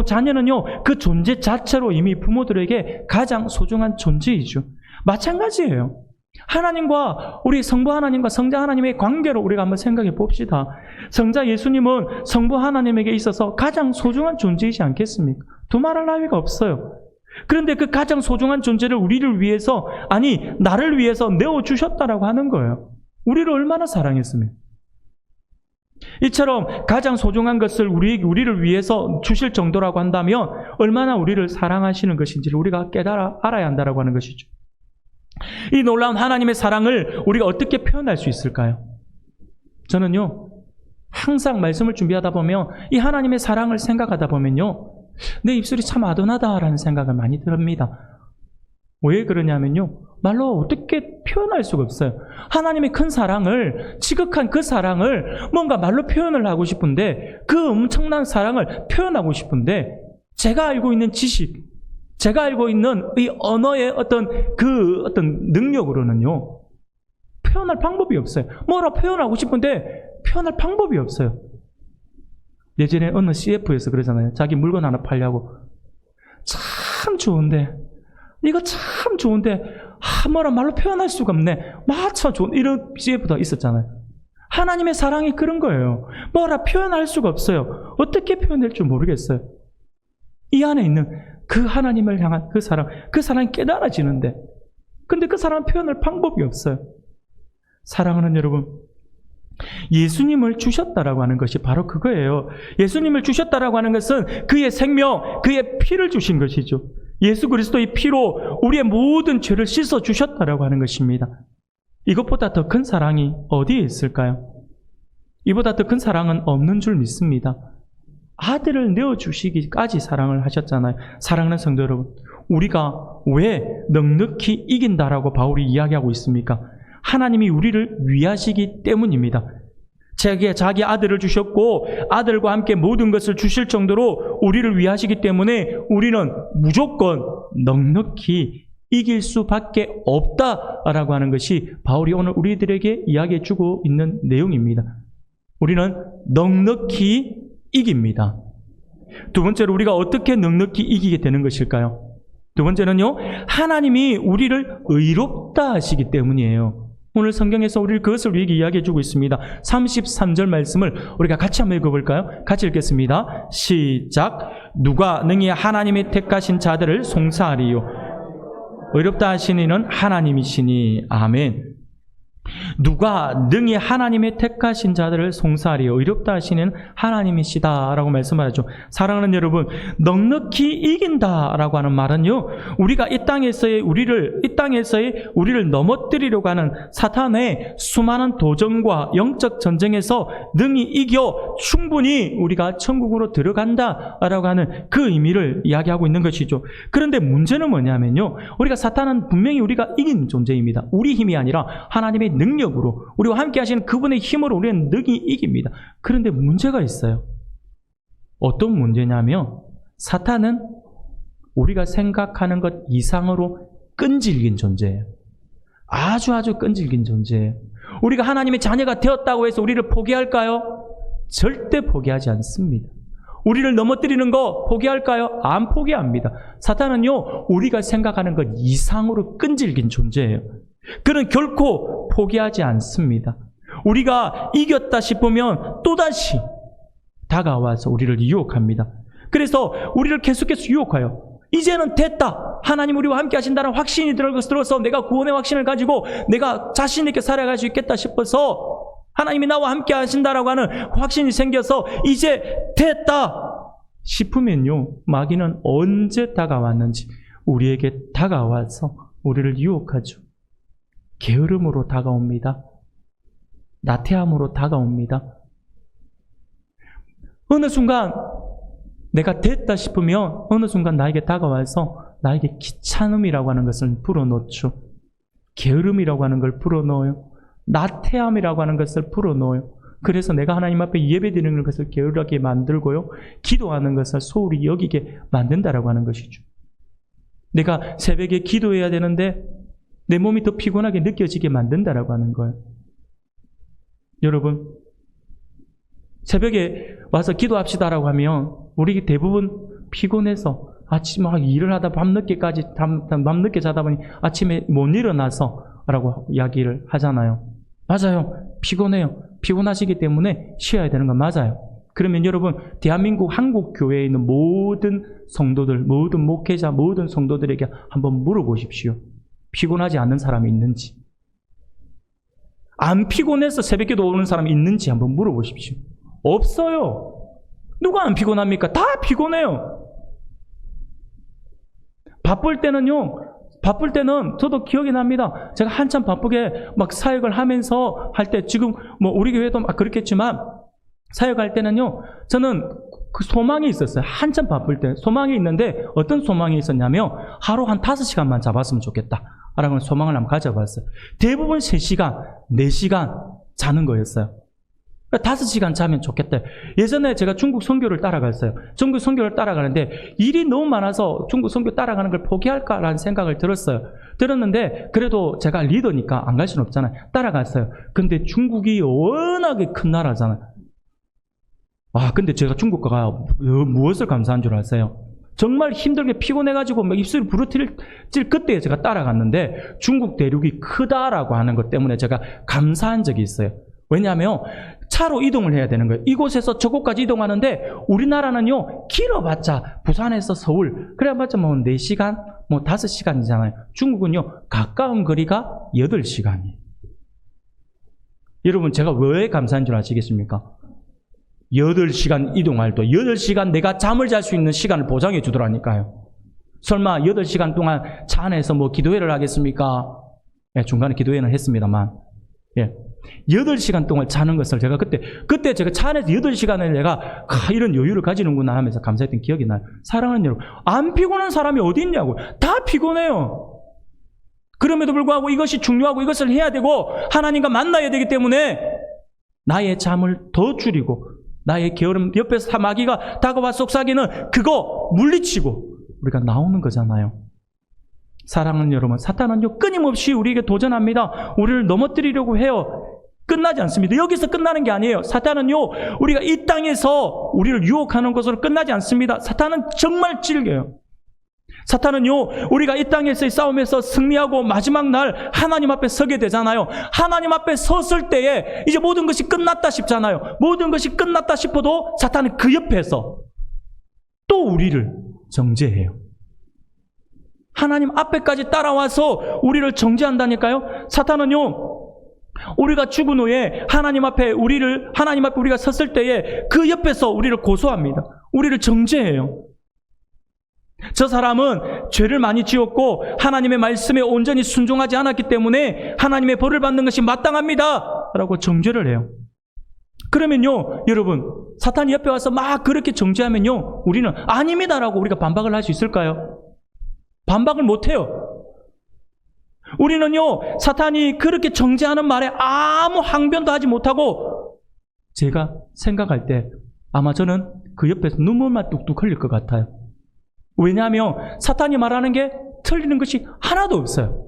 자녀는요, 그 존재 자체로 이미 부모들에게 가장 소중한 존재이죠. 마찬가지예요. 하나님과 우리 성부 하나님과 성자 하나님의 관계로 우리가 한번 생각해 봅시다. 성자 예수님은 성부 하나님에게 있어서 가장 소중한 존재이지 않겠습니까? 두말할 나위가 없어요. 그런데 그 가장 소중한 존재를 우리를 위해서, 아니 나를 위해서 내어주셨다라고 하는 거예요. 우리를 얼마나 사랑했습니까? 이처럼 가장 소중한 것을 우리를 위해서 주실 정도라고 한다면 얼마나 우리를 사랑하시는 것인지를 우리가 알아야 한다라고 하는 것이죠. 이 놀라운 하나님의 사랑을 우리가 어떻게 표현할 수 있을까요? 저는요, 항상 말씀을 준비하다 보면 이 하나님의 사랑을 생각하다 보면요, 내 입술이 참 아둔하다라는 생각을 많이 듭니다. 왜 그러냐면요, 말로 어떻게 표현할 수가 없어요. 하나님의 큰 사랑을, 지극한 그 사랑을 뭔가 말로 표현을 하고 싶은데, 그 엄청난 사랑을 표현하고 싶은데, 제가 알고 있는 지식, 제가 알고 있는 이 언어의 어떤 능력으로는요, 표현할 방법이 없어요. 뭐라 표현하고 싶은데 표현할 방법이 없어요. 예전에 어느 CF에서 그러잖아요. 자기 물건 하나 팔려고. 참 좋은데, 이거 참 좋은데, 뭐라 말로 표현할 수가 없네. 참 좋은, 이런 CF도 있었잖아요. 하나님의 사랑이 그런 거예요. 뭐라 표현할 수가 없어요. 어떻게 표현할 줄 모르겠어요. 이 안에 있는 그 하나님을 향한 그 사랑이 깨달아지는데, 근데 그 사랑은 표현할 방법이 없어요. 사랑하는 여러분, 예수님을 주셨다라고 하는 것이 바로 그거예요. 예수님을 주셨다라고 하는 것은 그의 생명, 그의 피를 주신 것이죠. 예수 그리스도의 피로 우리의 모든 죄를 씻어 주셨다라고 하는 것입니다. 이것보다 더 큰 사랑이 어디에 있을까요? 이보다 더 큰 사랑은 없는 줄 믿습니다. 아들을 내어주시기까지 사랑을 하셨잖아요. 사랑하는 성도 여러분, 우리가 왜 넉넉히 이긴다라고 바울이 이야기하고 있습니까? 하나님이 우리를 위하시기 때문입니다. 자기 아들을 주셨고 아들과 함께 모든 것을 주실 정도로 우리를 위하시기 때문에 우리는 무조건 넉넉히 이길 수밖에 없다라고 하는 것이 바울이 오늘 우리들에게 이야기해 주고 있는 내용입니다. 우리는 넉넉히 이깁니다. 두 번째로 우리가 어떻게 넉넉히 이기게 되는 것일까요? 두 번째는요, 하나님이 우리를 의롭다 하시기 때문이에요. 오늘 성경에서 우리를 그것을 우리에게 이야기해 주고 있습니다. 33절 말씀을 우리가 같이 한번 읽어볼까요? 같이 읽겠습니다. 시작. 누가 능히 하나님이 택하신 자들을 송사하리요. 의롭다 하신 이는 하나님이시니. 아멘. 누가 능히 하나님의 택하신 자들을 송사하리요. 의롭다 하시는 하나님이시다라고 말씀하죠. 사랑하는 여러분, 넉넉히 이긴다라고 하는 말은요, 우리가 이 땅에서의 우리를 넘어뜨리려고 하는 사탄의 수많은 도전과 영적 전쟁에서 능히 이겨 충분히 우리가 천국으로 들어간다라고 하는 그 의미를 이야기하고 있는 것이죠. 그런데 문제는 뭐냐면요, 사탄은 분명히 우리가 이긴 존재입니다. 우리 힘이 아니라 하나님의 능력으로, 우리와 함께 하시는 그분의 힘으로 우리는 능히 이깁니다. 그런데 문제가 있어요. 어떤 문제냐면 사탄은 우리가 생각하는 것 이상으로 끈질긴 존재예요. 아주 끈질긴 존재예요. 우리가 하나님의 자녀가 되었다고 해서 우리를 포기할까요? 절대 포기하지 않습니다. 우리를 넘어뜨리는 거 포기할까요? 안 포기합니다. 사탄은요, 우리가 생각하는 것 이상으로 끈질긴 존재예요. 그는 결코 포기하지 않습니다. 우리가 이겼다 싶으면 또다시 다가와서 우리를 유혹합니다. 그래서 우리를 계속해서 유혹해요. 이제는 됐다. 하나님 우리와 함께 하신다는 확신이 들어서 내가 구원의 확신을 가지고 내가 자신 있게 살아갈 수 있겠다 싶어서 하나님이 나와 함께 하신다라고 하는 확신이 생겨서 이제 됐다 싶으면요, 마귀는 언제 다가왔는지 우리에게 다가와서 우리를 유혹하죠. 게으름으로 다가옵니다. 나태함으로 다가옵니다. 어느 순간 내가 됐다 싶으면 어느 순간 나에게 다가와서 나에게 귀찮음이라고 하는 것을 불어넣죠. 게으름이라고 하는 걸 불어넣어요. 나태함이라고 하는 것을 불어넣어요. 그래서 내가 하나님 앞에 예배드리는 것을 게으르게 만들고요, 기도하는 것을 소홀히 여기게 만든다라고 하는 것이죠. 내가 새벽에 기도해야 되는데 내 몸이 더 피곤하게 느껴지게 만든다라고 하는 거예요. 여러분, 새벽에 와서 기도합시다라고 하면 우리 대부분 피곤해서 아침에 일을 하다 밤늦게까지 밤늦게 자다 보니 아침에 못 일어나서 라고 이야기를 하잖아요. 맞아요. 피곤해요. 피곤하시기 때문에 쉬어야 되는 건 맞아요. 그러면 여러분, 대한민국 한국 교회에 있는 모든 성도들, 모든 목회자, 모든 성도들에게 한번 물어보십시오. 피곤하지 않는 사람이 있는지, 안 피곤해서 새벽에도 오는 사람이 있는지 한번 물어보십시오. 없어요. 누가 안 피곤합니까? 다 피곤해요. 바쁠 때는 저도 기억이 납니다. 제가 한참 바쁘게 막 사역을 하면서 할 때, 지금 우리 교회도 막 그렇겠지만 사역할 때는요, 저는 그 소망이 있었어요. 한참 바쁠 때 소망이 있는데, 어떤 소망이 있었냐면 하루 한 5시간만 잡았으면 좋겠다 라는 소망을 한번 가져봤어요. 대부분 3시간, 4시간 자는 거였어요. 5시간 자면 좋겠다. 예전에 제가 중국 선교를 따라갔어요. 중국 선교를 따라가는데 일이 너무 많아서 중국 선교 따라가는 걸 포기할까라는 생각을 들었는데 그래도 제가 리더니까 안 갈 수는 없잖아요. 따라갔어요. 근데 중국이 워낙에 큰 나라잖아요. 근데 제가 중국 가가 무엇을 감사한 줄 아세요? 정말 힘들게 피곤해가지고 막 입술이 부르트질 그때 제가 따라갔는데 중국 대륙이 크다라고 하는 것 때문에 제가 감사한 적이 있어요. 왜냐하면 차로 이동을 해야 되는 거예요. 이곳에서 저곳까지 이동하는데 우리나라는요, 길어봤자 부산에서 서울 그래봤자 4시간, 5시간이잖아요. 중국은요, 가까운 거리가 8시간이에요. 여러분, 제가 왜 감사한 줄 아시겠습니까? 8시간 이동할 때 8시간 내가 잠을 잘 수 있는 시간을 보장해 주더라니까요. 설마 8시간 동안 차 안에서 뭐 기도회를 하겠습니까? 예, 중간에 기도회는 했습니다만, 예, 8시간 동안 자는 것을 제가 그때 제가 차 안에서 8시간을 내가 이런 여유를 가지는구나 하면서 감사했던 기억이 나요. 사랑하는 여러분, 안 피곤한 사람이 어디 있냐고요. 다 피곤해요. 그럼에도 불구하고 이것이 중요하고 이것을 해야 되고 하나님과 만나야 되기 때문에 나의 잠을 더 줄이고 나의 게으름, 옆에서 마귀가 다가와 속삭이는 그거 물리치고 우리가 나오는 거잖아요. 사랑하는 여러분, 사탄은요 끊임없이 우리에게 도전합니다. 우리를 넘어뜨리려고 해요. 끝나지 않습니다. 여기서 끝나는 게 아니에요. 사탄은요 우리가 이 땅에서 우리를 유혹하는 것으로 끝나지 않습니다. 사탄은 정말 질겨요. 사탄은요 우리가 이 땅에서의 싸움에서 승리하고 마지막 날 하나님 앞에 서게 되잖아요. 하나님 앞에 섰을 때에 이제 모든 것이 끝났다 싶잖아요. 모든 것이 끝났다 싶어도 사탄은 그 옆에서 또 우리를 정죄해요. 하나님 앞에까지 따라와서 우리를 정죄한다니까요. 사탄은요 우리가 죽은 후에 하나님 앞에 우리가 섰을 때에 그 옆에서 우리를 고소합니다. 우리를 정죄해요. 저 사람은 죄를 많이 지었고 하나님의 말씀에 온전히 순종하지 않았기 때문에 하나님의 벌을 받는 것이 마땅합니다 라고 정죄를 해요. 그러면요 여러분, 사탄이 옆에 와서 막 그렇게 정죄하면요 우리는 아닙니다 라고 우리가 반박을 할 수 있을까요? 반박을 못해요. 우리는요 사탄이 그렇게 정죄하는 말에 아무 항변도 하지 못하고, 제가 생각할 때 아마 저는 그 옆에서 눈물만 뚝뚝 흘릴 것 같아요. 왜냐하면 사탄이 말하는 게 틀리는 것이 하나도 없어요.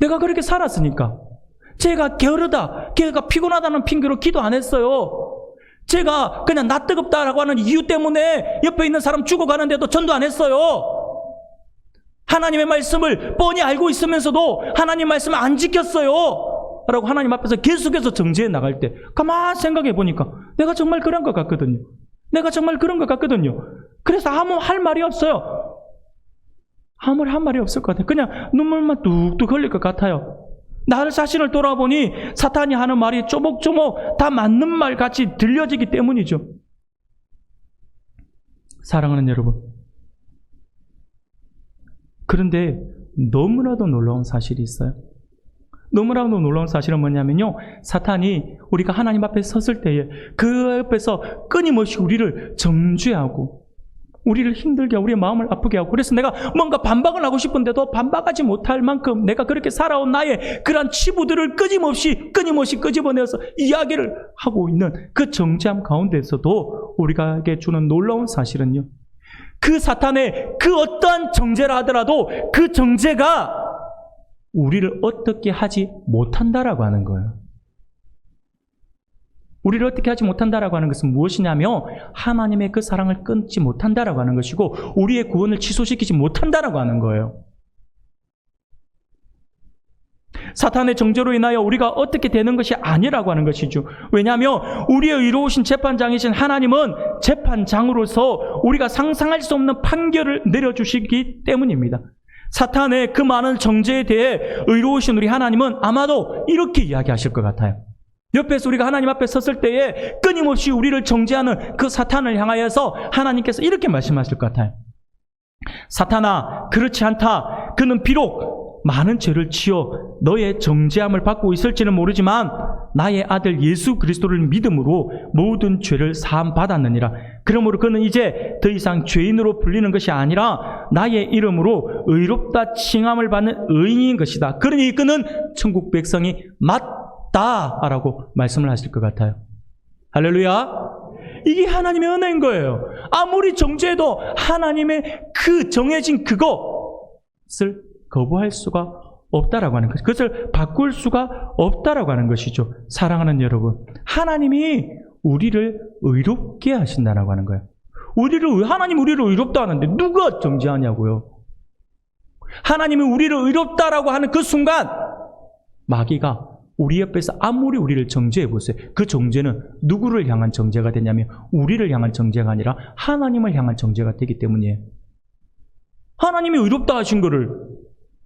내가 그렇게 살았으니까. 제가 게으르다, 걔가 피곤하다는 핑계로 기도 안 했어요. 제가 그냥 나 뜨겁다라고 하는 이유 때문에 옆에 있는 사람 죽어가는데도 전도 안 했어요. 하나님의 말씀을 뻔히 알고 있으면서도 하나님 말씀을 안 지켰어요 라고 하나님 앞에서 계속해서 정죄해 나갈 때 가만히 생각해 보니까 내가 정말 그런 것 같거든요. 그래서 아무 할 말이 없어요. 아무 할 말이 없을 것 같아요. 그냥 눈물만 뚝뚝 흘릴 것 같아요. 나를 자신을 돌아보니 사탄이 하는 말이 쪼목쪼목 다 맞는 말 같이 들려지기 때문이죠. 사랑하는 여러분, 그런데 너무나도 놀라운 사실이 있어요. 너무나도 놀라운 사실은 뭐냐면요, 사탄이 우리가 하나님 앞에 섰을 때에 그 옆에서 끊임없이 우리를 정죄하고 우리를 힘들게 하고 우리의 마음을 아프게 하고, 그래서 내가 뭔가 반박을 하고 싶은데도 반박하지 못할 만큼 내가 그렇게 살아온 나의 그런 치부들을 끊임없이 끄집어내서 이야기를 하고 있는 그 정죄함 가운데서도 우리에게 주는 놀라운 사실은요, 그 사탄의 그 어떠한 정죄라 하더라도 그 정죄가 우리를 어떻게 하지 못한다라고 하는 거예요. 우리를 어떻게 하지 못한다라고 하는 것은 무엇이냐면 하나님의 그 사랑을 끊지 못한다라고 하는 것이고 우리의 구원을 취소시키지 못한다라고 하는 거예요. 사탄의 정죄로 인하여 우리가 어떻게 되는 것이 아니라고 하는 것이죠. 왜냐하면 우리의 의로우신 재판장이신 하나님은 재판장으로서 우리가 상상할 수 없는 판결을 내려주시기 때문입니다. 사탄의 그 많은 정죄에 대해 의로우신 우리 하나님은 아마도 이렇게 이야기하실 것 같아요. 옆에서 우리가 하나님 앞에 섰을 때에 끊임없이 우리를 정죄하는 그 사탄을 향하여서 하나님께서 이렇게 말씀하실 것 같아요. 사탄아, 그렇지 않다. 그는 비록 많은 죄를 지어 너의 정죄함을 받고 있을지는 모르지만 나의 아들 예수 그리스도를 믿음으로 모든 죄를 사함 받았느니라. 그러므로 그는 이제 더 이상 죄인으로 불리는 것이 아니라 나의 이름으로 의롭다 칭함을 받는 의인인 것이다. 그러니 그는 천국 백성이 맞다라고 말씀을 하실 것 같아요. 할렐루야. 이게 하나님의 은혜인 거예요. 아무리 정죄해도 하나님의 그 정해진 그것을 거부할 수가 없다라고 하는 것, 그것을 바꿀 수가 없다라고 하는 것이죠. 사랑하는 여러분, 하나님이 우리를 의롭게 하신다라고 하는 거예요. 하나님 우리를 의롭다 하는데 누가 정죄하냐고요. 하나님이 우리를 의롭다라고 하는 그 순간 마귀가 우리 옆에서 아무리 우리를 정죄해 보세요. 그 정죄는 누구를 향한 정죄가 되냐면 우리를 향한 정죄가 아니라 하나님을 향한 정죄가 되기 때문이에요. 하나님이 의롭다 하신 거를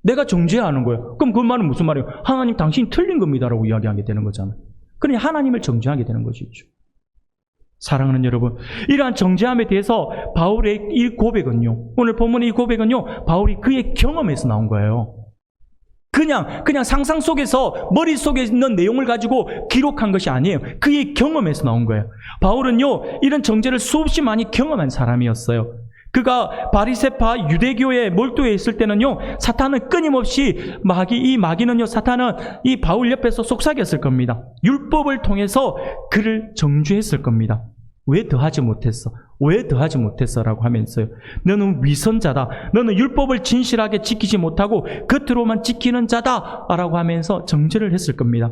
내가 정죄하는 거예요. 그럼 그 말은 무슨 말이에요? 하나님 당신이 틀린 겁니다라고 이야기하게 되는 거잖아요. 그러니 하나님을 정죄하게 되는 것이죠. 사랑하는 여러분, 이러한 정죄함에 대해서 바울의 이 고백은요, 오늘 본문의 이 고백은요, 바울이 그의 경험에서 나온 거예요. 그냥 상상 속에서 머릿속에 있는 내용을 가지고 기록한 것이 아니에요. 그의 경험에서 나온 거예요. 바울은요, 이런 정죄를 수없이 많이 경험한 사람이었어요. 그가 바리새파 유대교에 몰두해 있을 때는요, 사탄은 끊임없이 이 마귀는요, 사탄은 이 바울 옆에서 속삭였을 겁니다. 율법을 통해서 그를 정죄했을 겁니다. 왜 더하지 못했어? 왜 더하지 못했어? 라고 하면서요, 너는 위선자다. 너는 율법을 진실하게 지키지 못하고 겉으로만 지키는 자다. 라고 하면서 정죄를 했을 겁니다.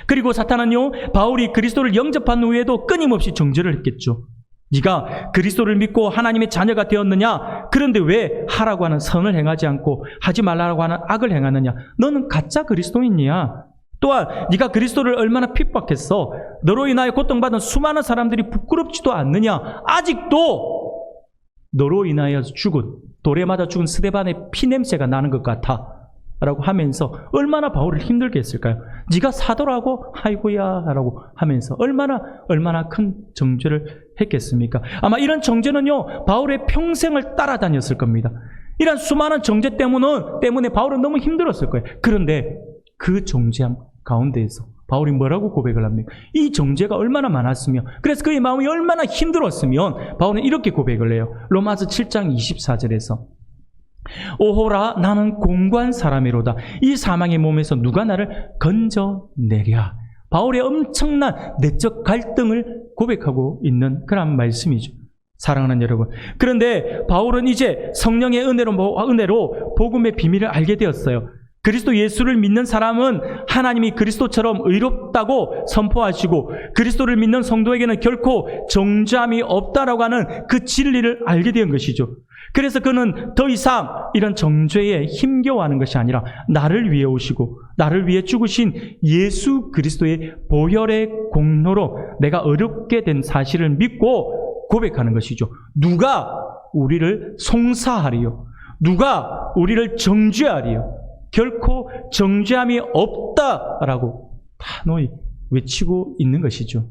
그리고 사탄은요, 바울이 그리스도를 영접한 후에도 끊임없이 정죄를 했겠죠. 네가 그리스도를 믿고 하나님의 자녀가 되었느냐? 그런데 왜 하라고 하는 선을 행하지 않고 하지 말라고 하는 악을 행하느냐? 너는 가짜 그리스도인이야. 또한 네가 그리스도를 얼마나 핍박했어. 너로 인하여 고통받은 수많은 사람들이 부끄럽지도 않느냐. 아직도 너로 인하여 돌에 맞아 죽은 스데반의 피냄새가 나는 것 같아 라고 하면서 얼마나 바울을 힘들게 했을까요? 네가 사도라고? 아이고야 라고 하면서 얼마나 큰 정죄를 했겠습니까? 아마 이런 정죄는요, 바울의 평생을 따라다녔을 겁니다. 이런 수많은 정죄 때문에 바울은 너무 힘들었을 거예요. 그런데 그 정죄함 가운데에서 바울이 뭐라고 고백을 합니까? 이 정죄가 얼마나 많았으며, 그래서 그의 마음이 얼마나 힘들었으면 바울은 이렇게 고백을 해요. 로마서 7장 24절에서 오호라, 나는 공고한 사람이로다. 이 사망의 몸에서 누가 나를 건져내랴. 바울의 엄청난 내적 갈등을 고백하고 있는 그런 말씀이죠. 사랑하는 여러분, 그런데 바울은 이제 성령의 은혜로 복음의 비밀을 알게 되었어요. 그리스도 예수를 믿는 사람은 하나님이 그리스도처럼 의롭다고 선포하시고, 그리스도를 믿는 성도에게는 결코 정죄함이 없다라고 하는 그 진리를 알게 된 것이죠. 그래서 그는 더 이상 이런 정죄에 힘겨워하는 것이 아니라 나를 위해 오시고 나를 위해 죽으신 예수 그리스도의 보혈의 공로로 내가 어렵게 된 사실을 믿고 고백하는 것이죠. 누가 우리를 송사하리요? 누가 우리를 정죄하리요? 결코 정죄함이 없다라고 단호히 외치고 있는 것이죠.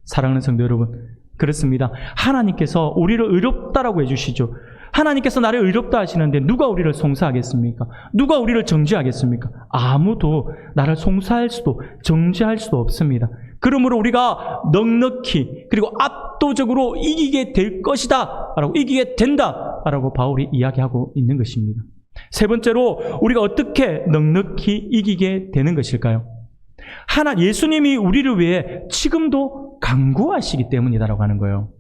사랑하는 성도 여러분, 그렇습니다. 하나님께서 우리를 의롭다라고 해주시죠. 하나님께서 나를 의롭다 하시는데 누가 우리를 송사하겠습니까? 누가 우리를 정죄하겠습니까? 아무도 나를 송사할 수도 정죄할 수도 없습니다. 그러므로 우리가 넉넉히 그리고 압도적으로 이기게 될 것이다 라고, 이기게 된다 라고 바울이 이야기하고 있는 것입니다. 세 번째로 우리가 어떻게 넉넉히 이기게 되는 것일까요? 예수님이 우리를 위해 지금도 간구하시기 때문이다라고 하는 거예요.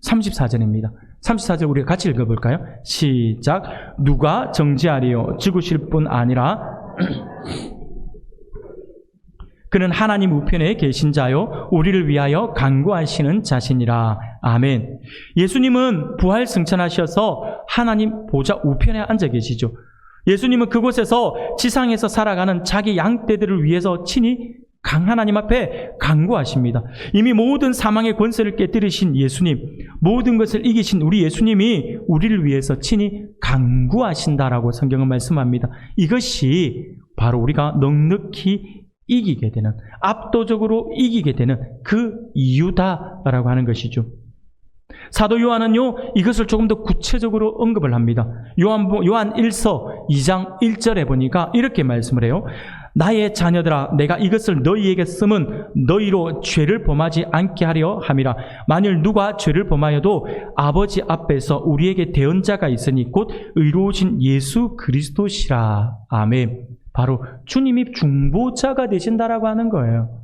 34절입니다. 34절 우리가 같이 읽어볼까요? 시작. 누가 정죄하리요? 죽으실 뿐 아니라 그는 하나님 우편에 계신 자요 우리를 위하여 간구하시는 자신이라. 아멘. 예수님은 부활 승천하셔서 하나님 보좌 우편에 앉아 계시죠. 예수님은 그곳에서 지상에서 살아가는 자기 양떼들을 위해서 친히 하나님 앞에 간구하십니다. 이미 모든 사망의 권세를 깨뜨리신 예수님, 모든 것을 이기신 우리 예수님이 우리를 위해서 친히 간구하신다라고 성경은 말씀합니다. 이것이 바로 우리가 넉넉히 이기게 되는, 압도적으로 이기게 되는 그 이유다라고 하는 것이죠. 사도 요한은요, 이것을 조금 더 구체적으로 언급을 합니다. 요한 1서 2장 1절에 보니까 이렇게 말씀을 해요. 나의 자녀들아, 내가 이것을 너희에게 쓰면 너희로 죄를 범하지 않게 하려 함이라. 만일 누가 죄를 범하여도 아버지 앞에서 우리에게 대언자가 있으니 곧 의로우신 예수 그리스도시라. 아멘. 바로 주님이 중보자가 되신다라고 하는 거예요.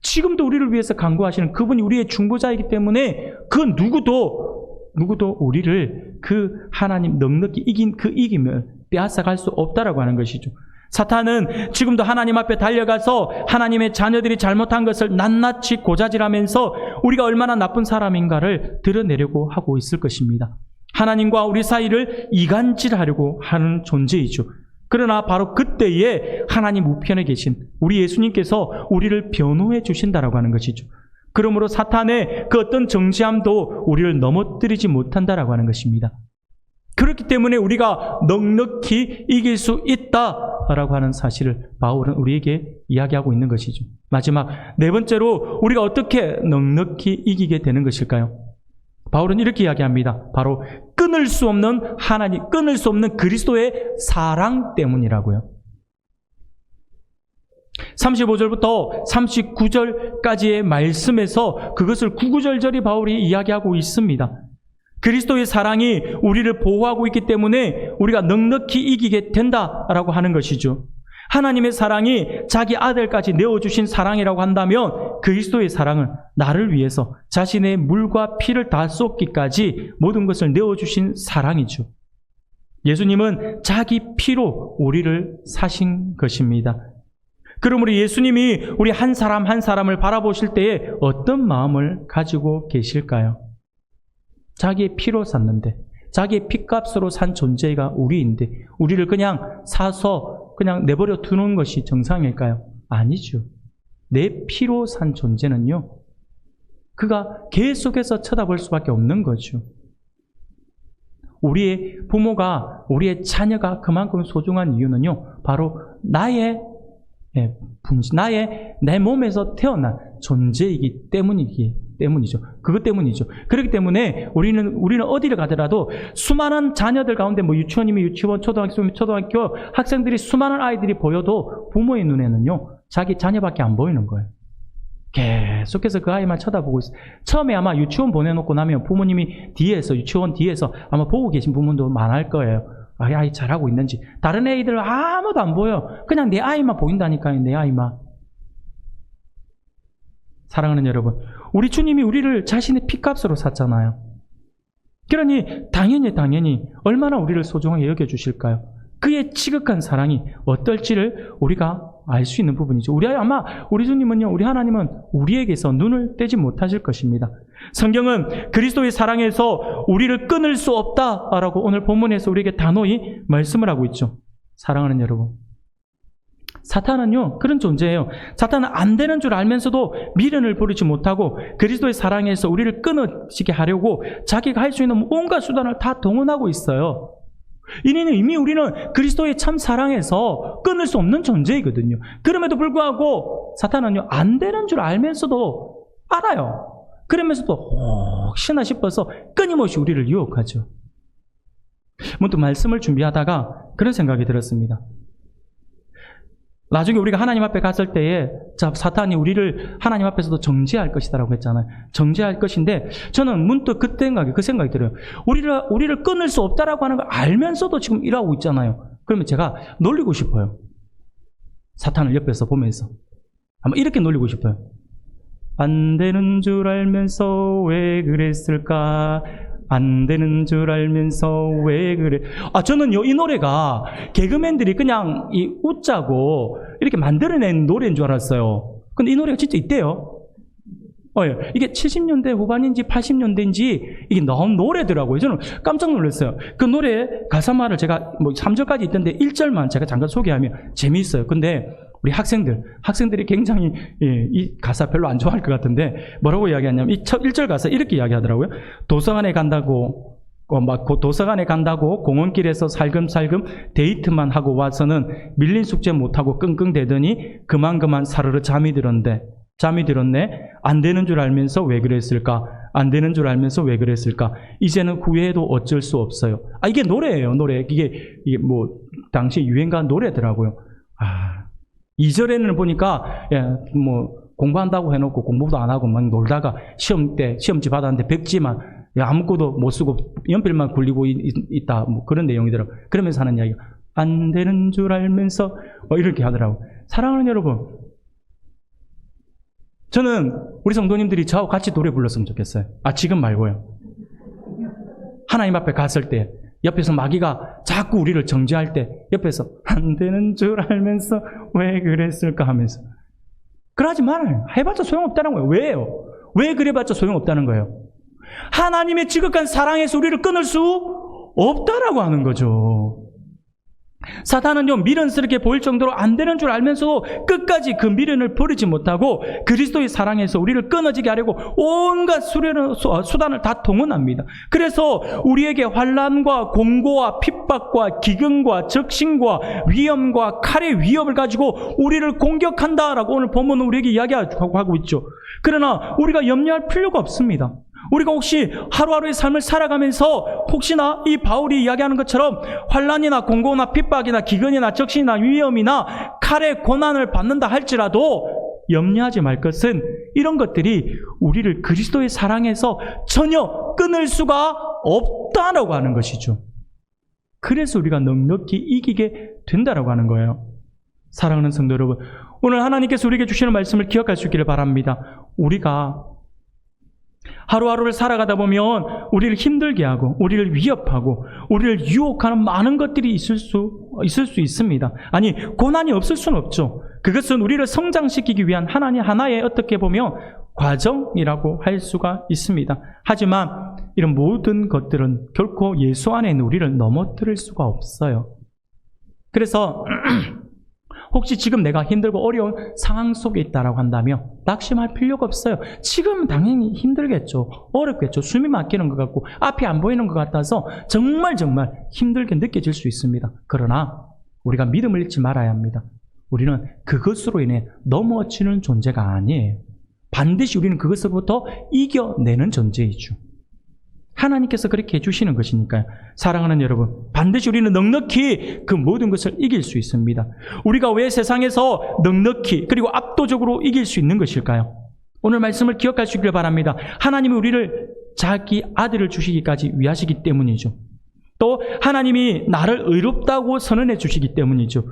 지금도 우리를 위해서 간구하시는 그분이 우리의 중보자이기 때문에 그 누구도 우리를 그 하나님 넉넉히 이긴 그 이김을 빼앗아갈 수 없다라고 하는 것이죠. 사탄은 지금도 하나님 앞에 달려가서 하나님의 자녀들이 잘못한 것을 낱낱이 고자질하면서 우리가 얼마나 나쁜 사람인가를 드러내려고 하고 있을 것입니다. 하나님과 우리 사이를 이간질하려고 하는 존재이죠. 그러나 바로 그때에 하나님 우편에 계신 우리 예수님께서 우리를 변호해 주신다라고 하는 것이죠. 그러므로 사탄의 그 어떤 정죄함도 우리를 넘어뜨리지 못한다라고 하는 것입니다. 그렇기 때문에 우리가 넉넉히 이길 수 있다라고 하는 사실을 바울은 우리에게 이야기하고 있는 것이죠. 마지막 네 번째로 우리가 어떻게 넉넉히 이기게 되는 것일까요? 바울은 이렇게 이야기합니다. 바로 끊을 수 없는 하나님, 끊을 수 없는 그리스도의 사랑 때문이라고요. 35절부터 39절까지의 말씀에서 그것을 구구절절히 바울이 이야기하고 있습니다. 그리스도의 사랑이 우리를 보호하고 있기 때문에 우리가 넉넉히 이기게 된다라고 하는 것이죠. 하나님의 사랑이 자기 아들까지 내어주신 사랑이라고 한다면 그리스도의 사랑은 나를 위해서 자신의 물과 피를 다 쏟기까지 모든 것을 내어주신 사랑이죠. 예수님은 자기 피로 우리를 사신 것입니다. 그러므로 예수님이 우리 한 사람 한 사람을 바라보실 때에 어떤 마음을 가지고 계실까요? 자기의 피로 샀는데, 자기의 피값으로 산 존재가 우리인데 우리를 그냥 사서 그냥 내버려 두는 것이 정상일까요? 아니죠. 내 피로 산 존재는요, 그가 계속해서 쳐다볼 수밖에 없는 거죠. 우리의 부모가, 우리의 자녀가 그만큼 소중한 이유는요, 바로 내 몸에서 태어난 존재이기 때문이죠. 그것 때문이죠. 그렇기 때문에 우리는 어디를 가더라도 수많은 자녀들 가운데 유치원이면 유치원, 초등학교면 초등학교 학생들이 수많은 아이들이 보여도 부모의 눈에는요, 자기 자녀밖에 안 보이는 거예요. 계속해서 그 아이만 쳐다보고 있어요. 처음에 아마 유치원 보내놓고 나면 부모님이 유치원 뒤에서 아마 보고 계신 부모도 많을 거예요. 아이 잘하고 있는지. 다른 애들 아무도 안 보여. 그냥 내 아이만 보인다니까요. 내 아이만. 사랑하는 여러분, 우리 주님이 우리를 자신의 피값으로 샀잖아요. 그러니 당연히 얼마나 우리를 소중하게 여겨주실까요? 그의 지극한 사랑이 어떨지를 우리가 알 수 있는 부분이죠. 아마 우리 주님은요, 우리 하나님은 우리에게서 눈을 떼지 못하실 것입니다. 성경은 그리스도의 사랑에서 우리를 끊을 수 없다라고 오늘 본문에서 우리에게 단호히 말씀을 하고 있죠. 사랑하는 여러분, 사탄은요, 그런 존재예요. 사탄은 안 되는 줄 알면서도 미련을 버리지 못하고 그리스도의 사랑에서 우리를 끊어지게 하려고 자기가 할 수 있는 온갖 수단을 다 동원하고 있어요. 이미 우리는 그리스도의 참 사랑에서 끊을 수 없는 존재이거든요. 그럼에도 불구하고 사탄은요, 안 되는 줄 알면서도 알아요. 그러면서도 혹시나 싶어서 끊임없이 우리를 유혹하죠. 문득 말씀을 준비하다가 그런 생각이 들었습니다. 나중에 우리가 하나님 앞에 갔을 때에 사탄이 우리를 하나님 앞에서도 정죄할 것이다라고 했잖아요. 정죄할 것인데 저는 문득 그 생각이 들어요. 우리를 끊을 수 없다라고 하는 걸 알면서도 지금 일하고 있잖아요. 그러면 제가 놀리고 싶어요. 사탄을 옆에서 보면서 아마 이렇게 놀리고 싶어요. 안 되는 줄 알면서 왜 그랬을까? 안 되는 줄 알면서 왜 그래? 저는요, 이 노래가 개그맨들이 그냥 웃자고 이렇게 만들어낸 노래인 줄 알았어요. 근데 이 노래가 진짜 있대요. 이게 70년대 후반인지 80년대인지 이게 나온 노래더라고요. 저는 깜짝 놀랐어요. 그 노래 가사말을 제가 3절까지 있던데 1절만 제가 잠깐 소개하면 재미있어요. 근데 우리 학생들이 굉장히 이 가사 별로 안 좋아할 것 같은데 뭐라고 이야기하냐면 이 1절 가사 이렇게 이야기하더라고요. 도서관에 간다고 공원길에서 살금살금 데이트만 하고 와서는 밀린 숙제 못하고 끙끙대더니 그만 사르르 잠이 들었네. 안 되는 줄 알면서 왜 그랬을까? 안 되는 줄 알면서 왜 그랬을까? 이제는 후회해도 어쩔 수 없어요. 이게 노래예요, 노래. 이게 당시 유행가 노래더라고요. 2절에는 보니까 공부한다고 해놓고 공부도 안 하고 막 놀다가 시험지 받았는데 백지만 아무것도 못 쓰고 연필만 굴리고 있다, 그런 내용이더라고요. 그러면서 하는 이야기가 안 되는 줄 알면서 이렇게 하더라고요. 사랑하는 여러분, 저는 우리 성도님들이 저하고 같이 노래 불렀으면 좋겠어요. 지금 말고요. 하나님 앞에 갔을 때 옆에서 마귀가 자꾸 우리를 정죄할 때 옆에서 안 되는 줄 알면서 왜 그랬을까 하면서 그러지 말아요. 해봤자 소용없다는 거예요. 왜요? 왜 그래봤자 소용없다는 거예요? 하나님의 지극한 사랑에서 우리를 끊을 수 없다라고 하는 거죠. 사탄은요, 미련스럽게 보일 정도로 안 되는 줄 알면서도 끝까지 그 미련을 버리지 못하고 그리스도의 사랑에서 우리를 끊어지게 하려고 온갖 수단을 다 동원합니다. 그래서 우리에게 환난과 공고와 핍박과 기근과 적신과 위험과 칼의 위협을 가지고 우리를 공격한다라고 오늘 본문은 우리에게 이야기하고 있죠. 그러나 우리가 염려할 필요가 없습니다. 우리가 혹시 하루하루의 삶을 살아가면서 혹시나 이 바울이 이야기하는 것처럼 환난이나 공고나 핍박이나 기근이나 적신이나 위험이나 칼의 고난을 받는다 할지라도 염려하지 말 것은 이런 것들이 우리를 그리스도의 사랑에서 전혀 끊을 수가 없다라고 하는 것이죠. 그래서 우리가 넉넉히 이기게 된다라고 하는 거예요. 사랑하는 성도 여러분, 오늘 하나님께서 우리에게 주시는 말씀을 기억할 수 있기를 바랍니다. 우리가 하루하루를 살아가다 보면 우리를 힘들게 하고 우리를 위협하고 우리를 유혹하는 많은 것들이 있을 수 있습니다. 아니, 고난이 없을 수는 없죠. 그것은 우리를 성장시키기 위한 하나님 하나의 어떻게 보면 과정이라고 할 수가 있습니다. 하지만 이런 모든 것들은 결코 예수 안에 있는 우리를 넘어뜨릴 수가 없어요. 그래서 혹시 지금 내가 힘들고 어려운 상황 속에 있다라고 한다면 낙심할 필요가 없어요. 지금 당연히 힘들겠죠. 어렵겠죠. 숨이 막히는 것 같고 앞이 안 보이는 것 같아서 정말 힘들게 느껴질 수 있습니다. 그러나 우리가 믿음을 잃지 말아야 합니다. 우리는 그것으로 인해 넘어지는 존재가 아니에요. 반드시 우리는 그것으로부터 이겨내는 존재이죠. 하나님께서 그렇게 해주시는 것이니까요. 사랑하는 여러분, 반드시 우리는 넉넉히 그 모든 것을 이길 수 있습니다. 우리가 왜 세상에서 넉넉히 그리고 압도적으로 이길 수 있는 것일까요? 오늘 말씀을 기억할 수 있기를 바랍니다. 하나님이 우리를 자기 아들을 주시기까지 위하시기 때문이죠. 또 하나님이 나를 의롭다고 선언해 주시기 때문이죠.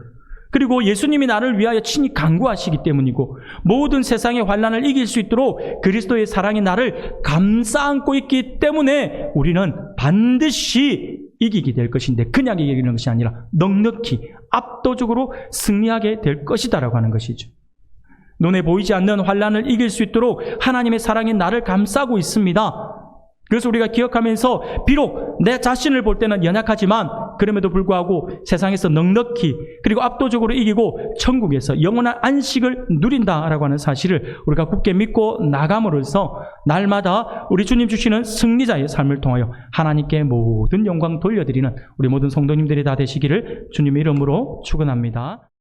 그리고 예수님이 나를 위하여 친히 간구하시기 때문이고 모든 세상의 환난을 이길 수 있도록 그리스도의 사랑이 나를 감싸안고 있기 때문에 우리는 반드시 이기게 될 것인데 그냥 이기는 것이 아니라 넉넉히 압도적으로 승리하게 될 것이다라고 하는 것이죠. 눈에 보이지 않는 환난을 이길 수 있도록 하나님의 사랑이 나를 감싸고 있습니다. 그래서 우리가 기억하면서 비록 내 자신을 볼 때는 연약하지만 그럼에도 불구하고 세상에서 넉넉히 그리고 압도적으로 이기고 천국에서 영원한 안식을 누린다라고 하는 사실을 우리가 굳게 믿고 나감으로써 날마다 우리 주님 주시는 승리자의 삶을 통하여 하나님께 모든 영광 돌려드리는 우리 모든 성도님들이 다 되시기를 주님의 이름으로 축원합니다.